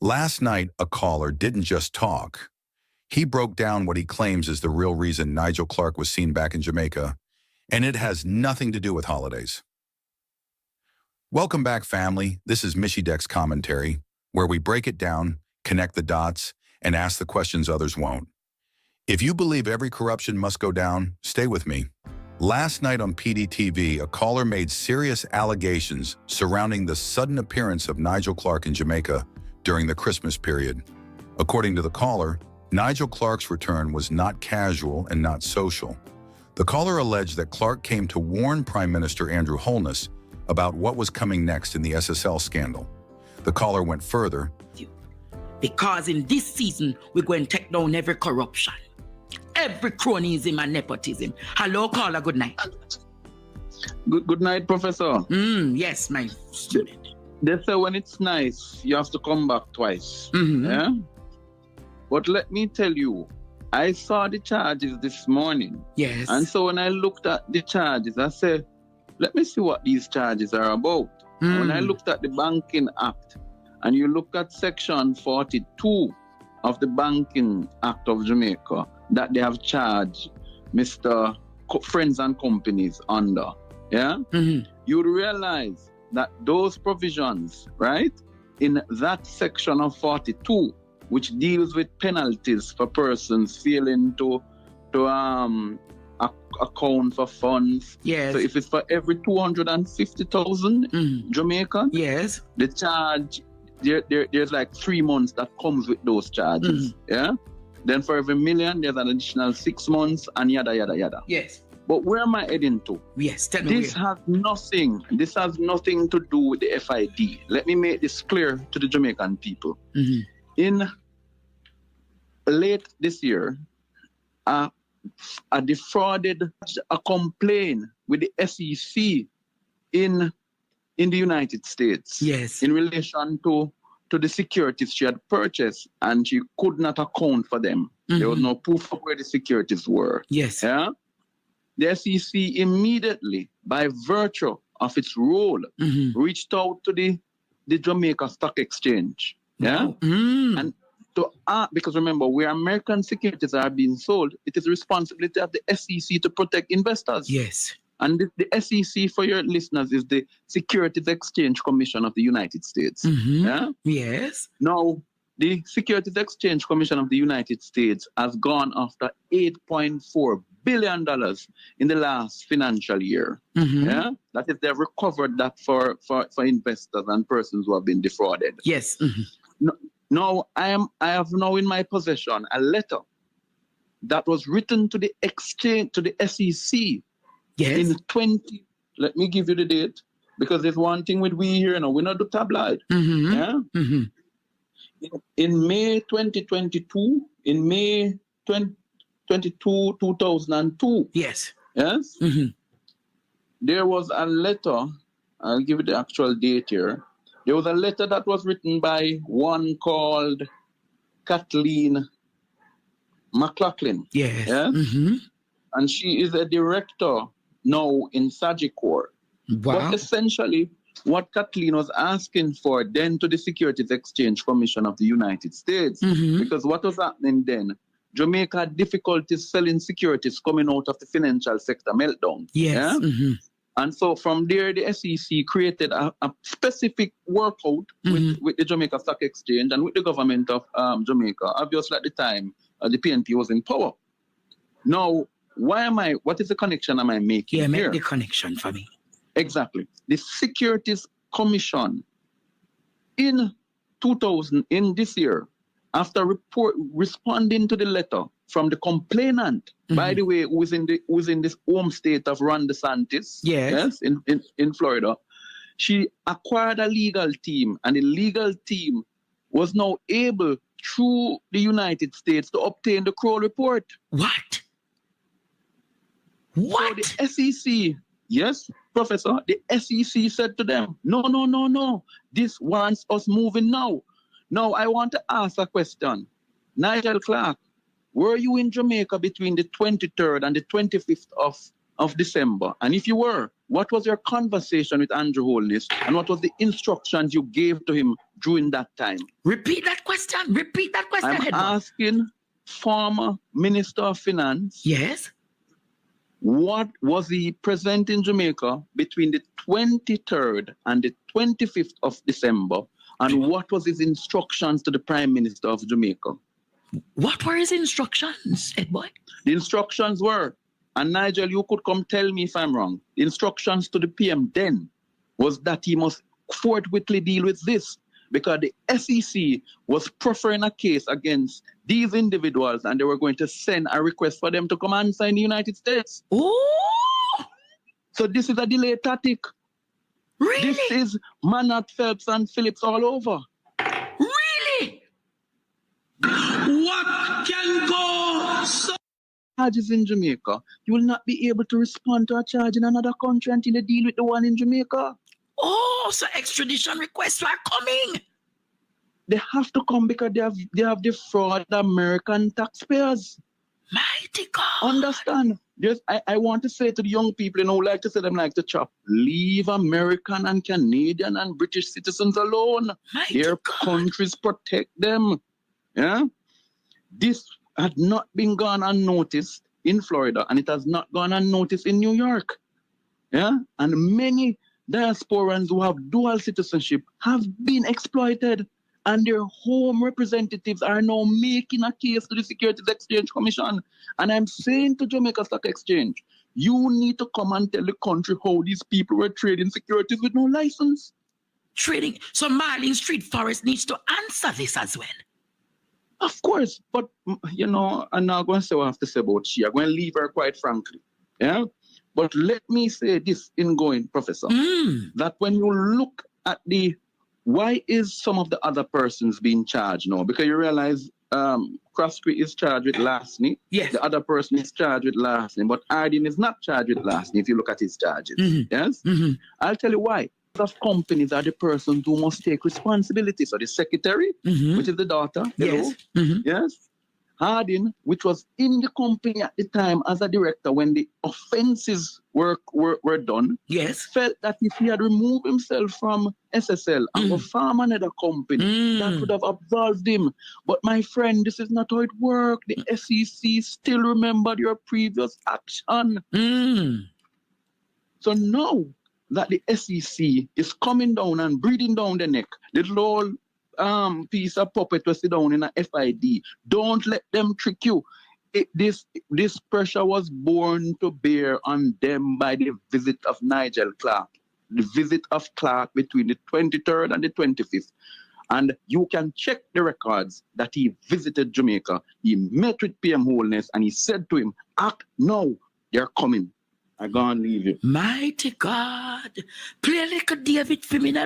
Last night, a caller didn't just talk. He broke down what he claims is the real reason Nigel Clarke was seen back in Jamaica, and it has nothing to do with holidays. Welcome back, family. This is Mishy Deck's Commentary, where we break it down, connect the dots, and ask the questions others won't. If you believe every corruption must go down, stay with me. Last night on PDTV, a caller made serious allegations surrounding the sudden appearance of Nigel Clarke in Jamaica during the Christmas period. According to the caller, Nigel Clarke's return was not casual and not social. The caller alleged that Clarke came to warn Prime Minister Andrew Holness about what was coming next in the SSL scandal. The caller went further. Because in this season, we're going to take down every corruption, every cronyism and nepotism. Hello, caller, good night. Good night, Professor. Yes, my student. They say when it's nice, you have to come back twice. Yeah? But let me tell you, I saw the charges this morning. Yes. And so when I looked at the charges, I said, let me see what these charges are about. When I looked at the Banking Act, and you look at Section 42 of the Banking Act of Jamaica, that they have charged Mr. Friends and Companies under, yeah? You'd realize that those provisions, right, in that section of 42, which deals with penalties for persons failing to account for funds. Yes. So if it's for every 250,000 Jamaica, yes, the charge, there's like 3 months that comes with those charges. Yeah. Then for every million, there's an additional 6 months and yada, yada, yada. Yes. But where am I heading to? Yes, tell me This has nothing to do with the FID. Let me make this clear to the Jamaican people. In late this year, a defrauded a complaint with the SEC in the United States. Yes. In relation to the securities she had purchased, and she could not account for them. There was no proof of where the securities were. Yes. Yeah. The SEC immediately, by virtue of its role, reached out to the Jamaica Stock Exchange. Yeah. And because remember, where American securities are being sold, it is the responsibility of the SEC to protect investors. Yes. And the SEC, for your listeners, is the Securities Exchange Commission of the United States. Yeah? Yes. Now, the Securities Exchange Commission of the United States has gone after $8.4 billion in the last financial year. Yeah? That is, they've recovered that for investors and persons who have been defrauded. Yes. Now, I have now in my possession a letter that was written to the exchange, to the SEC. Yes. In let me give you the date, because there's one thing with we here, we not do tabloid. Yeah? In May 2022, in May 2022, 2002. Yes. Yes? There was a letter, I'll give you the actual date here. There was a letter that was written by one called Kathleen McLaughlin. Yes. Yes? And she is a director now in Sagicor. Wow. But essentially, what Kathleen was asking for then to the Securities Exchange Commission of the United States, because what was happening then, Jamaica had difficulties selling securities coming out of the financial sector meltdown. Yes. Yeah? And so from there, the SEC created a specific workout with the Jamaica Stock Exchange and with the government of Jamaica. Obviously, at the time, the PNP was in power. Now, what is the connection am I making here? Make the connection for me. Exactly. The Securities Commission in this year, after responding to the letter from the complainant, by the way, who is in this home state of Ron DeSantis, yes, in Florida, she acquired a legal team, and the legal team was now able, through the United States, to obtain the Kroll report. What? So the SEC, yes, Professor, the SEC said to them, no, this wants us moving now. Now, I want to ask a question. Nigel Clarke, were you in Jamaica between the 23rd and the 25th of December? And if you were, what was your conversation with Andrew Holness, and what was the instructions you gave to him during that time? Repeat that question. Repeat that question, I'm Edward. asking former Minister of Finance, Yes. what was he present in Jamaica between the 23rd and the 25th of December, and what was his instructions to the Prime Minister of Jamaica? What were his instructions, Edward? The instructions were, and Nigel, you could come tell me if I'm wrong, the instructions to the PM then was that he must forthwithly deal with this, because the SEC was preferring a case against these individuals, and they were going to send a request for them to come answer in the United States. Oh, So this is a delay tactic. really? This is Manat, Phelps, and Phillips all over. Really? What can go so? Charges in Jamaica, you will not be able to respond to a charge in another country until you deal with the one in Jamaica. Oh, so extradition requests are coming. They have to come because they have defrauded American taxpayers. Mighty God. Understand? Just I want to say to the young people, who like to say them like to chop, leave American and Canadian and British citizens alone. Mighty Their God. countries protect them. Yeah? This had not been gone unnoticed in Florida, and it has not gone unnoticed in New York. Yeah? And many diasporans who have dual citizenship have been exploited, and their home representatives are now making a case to the Securities Exchange Commission. And I'm saying to Jamaica Stock Exchange, you need to come and tell the country how these people were trading securities with no license. Trading. So Marlene Street Forest needs to answer this as well. Of course, but I'm not going to say what I have to say about she. I'm going to leave her quite frankly. Yeah? But let me say this in going, Professor, that when you look at why is some of the other persons being charged now? Because you realize Crosby is charged with larceny. Yes. The other person is charged with larceny, but Arden is not charged with larceny if you look at his charges. Yes? I'll tell you why. Of companies are the persons who must take responsibility. So the secretary, which is the daughter, Yes. yes, Hardin, which was in the company at the time as a director when the offenses were done, Yes. felt that if he had removed himself from SSL and go farm another company, that would have absolved him. But my friend, this is not how it works. The SEC still remembered your previous action. So now that the SEC is coming down and breathing down the neck, the little piece of puppet to sit down in a FID, don't let them trick you. This pressure was born to bear on them by the visit of Nigel Clarke. The visit of Clarke between the 23rd and the 25th. And you can check the records that he visited Jamaica. He met with PM Holness and he said to him, act now, they're coming. I'm going to leave you. Mighty God. Play like a David for me now.